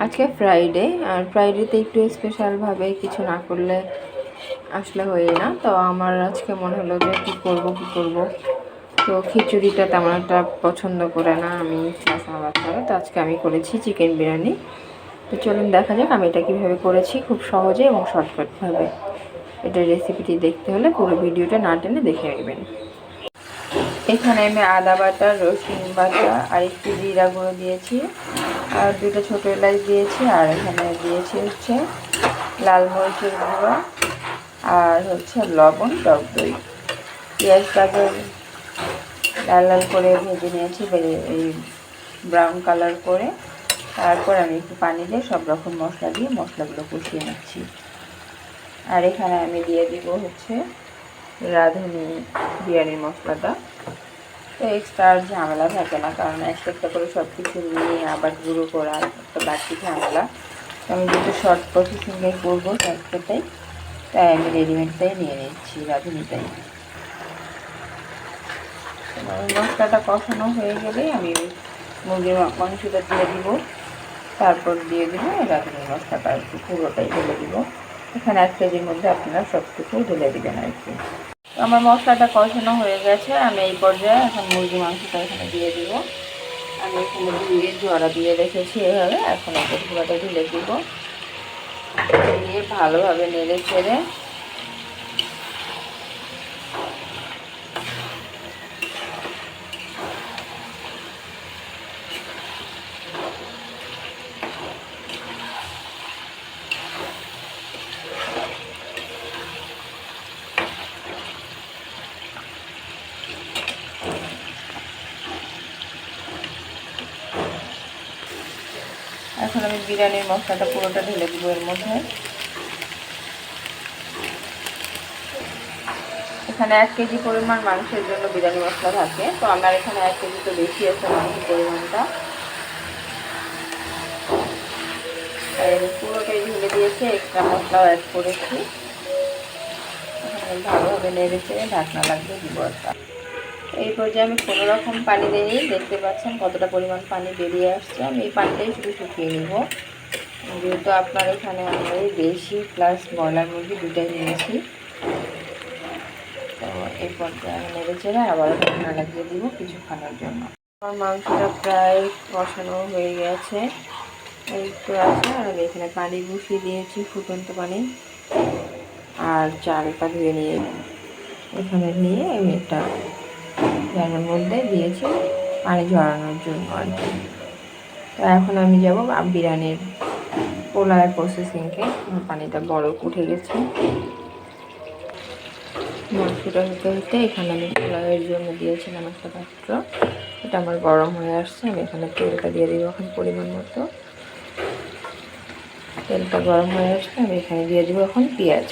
আজকে ফ্রাইডে, আর ফ্রাইডেতে একটু স্পেশালভাবে কিছু না করলে আসলে হয় না। তো আমার আজকে মনে হলো যে কী করব। তো খিচুড়িটা তেমন একটা পছন্দ করে না আমি প্লাস আমার বাচ্চারা। তো আজকে আমি করেছি চিকেন বিরিয়ানি। তো চলুন দেখা যাক আমি এটা কীভাবে করেছি, খুব সহজে এবং শর্টকাটভাবে। এটার রেসিপিটি দেখতে হলে পুরো ভিডিওটা না টেনে দেখে নেবেন। এখানে আমি আদা বাটা, রসুন বাটা আর একটু জিরা গুঁড়ো দিয়েছি, আর দুটো ছোটো এলাচ দিয়েছি, আর এখানে দিয়েছি হচ্ছে লাল মরিচের গুঁড়ো আর হচ্ছে লবণ, টক দই। পেঁয়াজ গাজর লাল লাল করে ভেজে নিয়েছি এই ব্রাউন কালার করে। তারপর আমি একটু পানি দিয়ে সব রকম মশলা দিয়ে মশলাগুলো কষিয়ে নিচ্ছি। আর এখানে আমি দিয়ে দিব হচ্ছে রাঁধুনি বিরিয়ানির মশলাটা। তো এক্সট্রা আর ঝামেলা থাকে না, কারণ একটা করে সব কিছু নিয়ে আবার গুঁড়ো করা একটা বাড়তি ঝামেলা। তো আমি যেহেতু শর্ট প্রসেসিংয়ে করবো একটাই, তাই আমি রেডিমেডটাই নিয়ে নিচ্ছি, রাঁধুনিটাই। মশলাটা কষানো হয়ে গেলে আমি মুরগির মাংসটা দিয়ে দিব, তারপর দিয়ে দিব রাঁধুনি মশলাটা একটু পুরোটাই ঢেলে দিব। এখানে 1 কেজির মধ্যে আপনারা সবটুকু ঢেলে দেবেন আর কি। আমার মশলাটা কষানো হয়ে গেছে, আমি এই পর্যায়ে এখন মুরগির মাংসটা এখানে দিয়ে দিব। আমি এখানে ধুয়ে ঝরা দিয়ে রেখেছি এভাবে, এখন এটা পুরোটা ঢেলে দিব। দিয়ে ভালোভাবে নেড়ে চেড়ে এখন আমি বিরিয়ানির মশলাটা পুরোটা ঢেলে দিব এর মধ্যে। এখানে 1 কেজি পরিমাণ মাংসের জন্য বিরিয়ানি মশলা থাকে, তো আমার এখানে 1 কেজি তো বেশি আছে মাংসের পরিমাণটা। পুরোটাই ঢেলে দিয়েছে, এক্সট্রা মশলাও অ্যাড করেছি। ভালোভাবে নেড়ে চেড়ে ঢাকনা লাগবে দিব একটা। এই পর্যায়ে আমি কোনো রকম পানি দিইনি, দেখতে পাচ্ছেন কতটা পরিমাণ পানি বেরিয়ে আসছে। আমি এই পানিটাই শুধু শুকিয়ে নিব, যেহেতু আপনার এখানে আমি দেশি প্লাস ব্রয়লার মুরগি দুটাই নিয়েছি। তো এই পর্যায়ে আমি নেড়ে চেড়ে আবারও ঢাকনা লাগিয়ে দিব কিছুক্ষণের জন্য। আমার মাংসটা প্রায় কষানো হয়ে গেছে, একটু আছে। আর আমি এখানে পানি বসিয়ে দিয়েছি, ফুটন্ত পানি। আর চালটা ধুয়ে নিয়ে এখানে নিয়ে আমি একটা প্যানের মধ্যে দিয়েছি পানি ঝরানোর জন্য আর কি। তো এখন আমি যাব বিরিয়ানির পোলাওয়ের প্রসেসিংকে। পানিটা বরফ উঠে গেছে, মাংসটা হতে হতে এখানে আমি পোলাওয়ের জন্য দিয়েছিলাম একটা পাত্র। এটা আমার গরম হয়ে আসছে, আমি এখানে তেলটা দিয়ে দিব এখন পরিমাণ মতো। তেলটা গরম হয়ে আসছে, আমি এখানে দিয়ে দিব এখন পেঁয়াজ।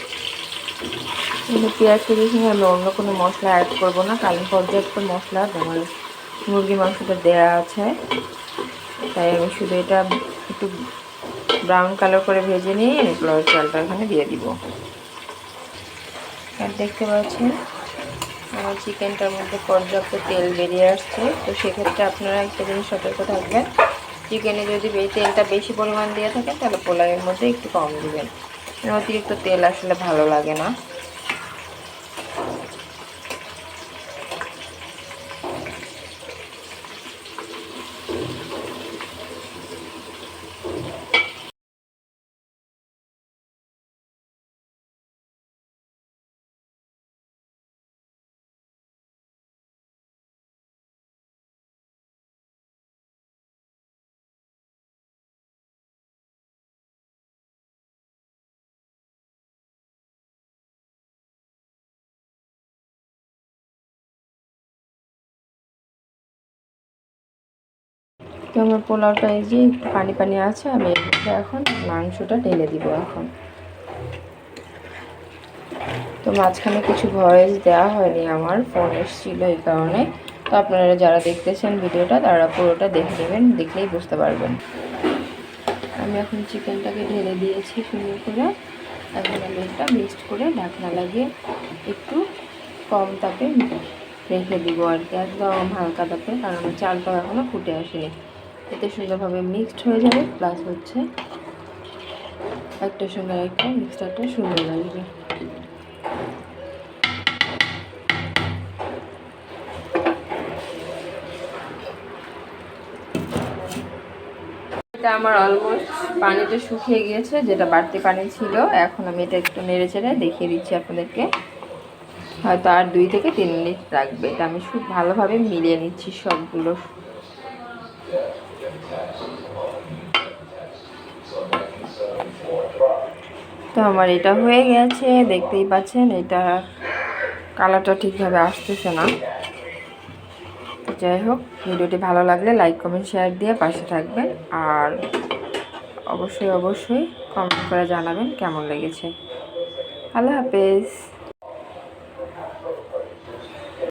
কিন্তু পেঁয়াজ কেজির সঙ্গে আমি অন্য কোনো মশলা অ্যাড করবো না, কারণ পর্যাপ্ত মশলা আমার মুরগি মাংসটা দেওয়া আছে। তাই আমি শুধু এটা একটু ব্রাউন কালার করে ভেজে নিয়ে আমি পোলাওয়ের চালটা এখানে দিয়ে দিব। আর দেখতে পাচ্ছেন আমার চিকেনটার মধ্যে পর্যাপ্ত তেল বেরিয়ে আসছে। তো সেক্ষেত্রে আপনারা একটা জিনিস সতর্ক থাকবেন, চিকেনে যদি তেলটা বেশি পরিমাণ দিয়ে থাকেন তাহলে পোলাওয়ের মধ্যে একটু কম দিবেন, অতিরিক্ত তেল আসলে ভালো লাগে না। তো আমার পোলাওটা এই যে একটু পানি পানি আছে, আমি এর এখন মাংসটা ঢেলে দিব এখন। তো মাঝখানে কিছু ভয়েস দেওয়া হয়নি, আমার ফোন এসেছিলো এই কারণে। তো আপনারা যারা দেখতেছেন ভিডিওটা তারা পুরোটা দেখে নেবেন, দেখলেই বুঝতে পারবেন। আমি এখন চিকেনটাকে ঢেলে দিয়েছি সুন্দর করে। এখন আমি এটা মিক্সড করে ঢাকনা লাগিয়ে একটু কম তাপে রেখে দিব আর কি, একদম হালকা তাপে, কারণ আমার চালটাও এখনও ফুটে আসেনি। এতে সুন্দরভাবে মিক্সড হয়ে যাবে, প্লাস হচ্ছে একটার সঙ্গে একটা মিক্সচারটা সুন্দর লাগবে। এটা আমার অলমোস্ট পানিটা শুকিয়ে গিয়েছে, যেটা বাড়তি পানি ছিল। এখন আমি এটা একটু নেড়ে চেড়ে দেখিয়ে দিচ্ছি আপনাদেরকে। হয়তো আর 2 থেকে 3 মিনিট লাগবে। এটা আমি খুব ভালোভাবে মিলিয়ে নিচ্ছি সবগুলো। তো আমার এটা হয়ে গেছে, দেখতেই পাচ্ছেন। এটা কালারটা ঠিকভাবে আসতেছে না। যাই হোক, ভিডিওটি ভালো লাগলে লাইক কমেন্ট শেয়ার দিয়ে পাশে থাকবেন, আর অবশ্যই কমেন্ট করে জানাবেন কেমন লেগেছে। আল্লাহ হাফেজ।